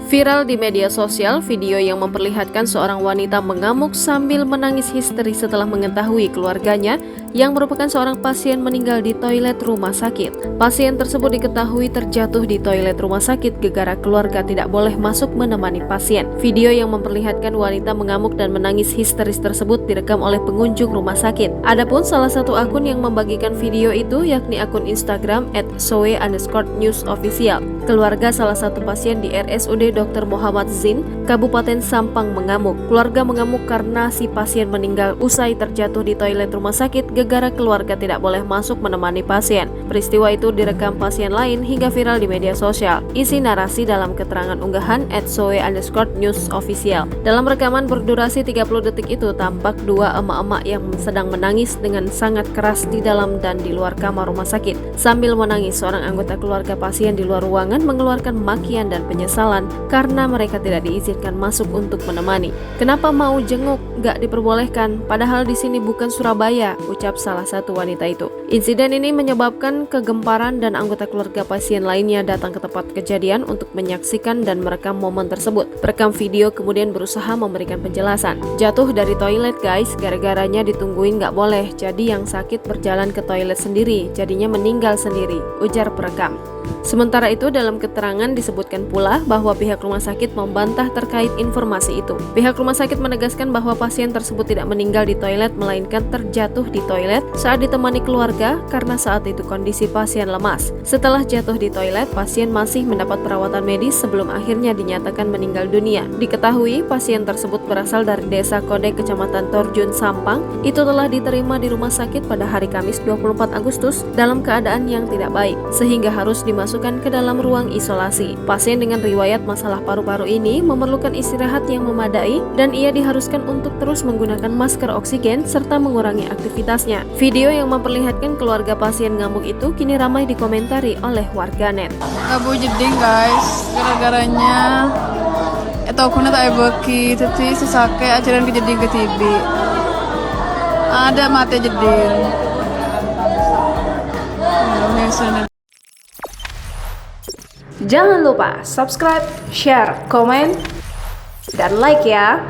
Viral di media sosial video yang memperlihatkan seorang wanita mengamuk sambil menangis histeris setelah mengetahui keluarganya yang merupakan seorang pasien meninggal di toilet rumah sakit. Pasien tersebut diketahui terjatuh di toilet rumah sakit gara-gara keluarga tidak boleh masuk menemani pasien. Video yang memperlihatkan wanita mengamuk dan menangis histeris tersebut direkam oleh pengunjung rumah sakit. Adapun salah satu akun yang membagikan video itu yakni akun Instagram @soe_newsofficial. Keluarga salah satu pasien di RSUD Dr. Muhammad Zin, Kabupaten Sampang mengamuk. Keluarga mengamuk karena si pasien meninggal usai terjatuh di toilet rumah sakit gara-gara keluarga tidak boleh masuk menemani pasien. Peristiwa itu direkam pasien lain hingga viral di media sosial. Isi narasi dalam keterangan unggahan @soe_newsofficial. Dalam rekaman berdurasi 30 detik itu tampak dua emak-emak yang sedang menangis dengan sangat keras di dalam dan di luar kamar rumah sakit. Sambil menangis, seorang anggota keluarga pasien di luar ruangan mengeluarkan makian dan penyesalan karena mereka tidak diizinkan masuk untuk menemani. Kenapa mau jenguk? Gak diperbolehkan, padahal di sini bukan Surabaya, ucap salah satu wanita itu. Insiden ini menyebabkan kegemparan dan anggota keluarga pasien lainnya datang ke tempat kejadian untuk menyaksikan dan merekam momen tersebut. Perekam video kemudian berusaha memberikan penjelasan. Jatuh dari toilet guys, gara-garanya ditungguin gak boleh, jadi yang sakit berjalan ke toilet sendiri, jadinya meninggal sendiri, ujar perekam. Sementara itu dalam keterangan disebutkan pula bahwa pihak rumah sakit membantah terkait informasi itu. Pihak rumah sakit menegaskan bahwa pasien tersebut tidak meninggal di toilet melainkan terjatuh di toilet saat ditemani keluarga karena saat itu kondisi pasien lemas. Setelah jatuh di toilet, pasien masih mendapat perawatan medis sebelum akhirnya dinyatakan meninggal dunia. Diketahui pasien tersebut berasal dari Desa Kodek, Kecamatan Torjun, Sampang. Itu telah diterima di rumah sakit pada hari Kamis 24 Agustus dalam keadaan yang tidak baik, sehingga harus dimasukkan ke dalam ruang isolasi. Pasien dengan riwayat masalah paru-paru ini memerlukan istirahat yang memadai dan ia diharuskan untuk terus menggunakan masker oksigen serta mengurangi aktivitasnya. Video yang memperlihatkan keluarga pasien ngamuk itu kini ramai dikomentari oleh warganet. Abu jeding guys, gara-garanya itu aku tak beki, jadi sesake ajaran kejeding ke TV. Ada mati jeding. Jangan lupa subscribe, share, komen, dan like ya.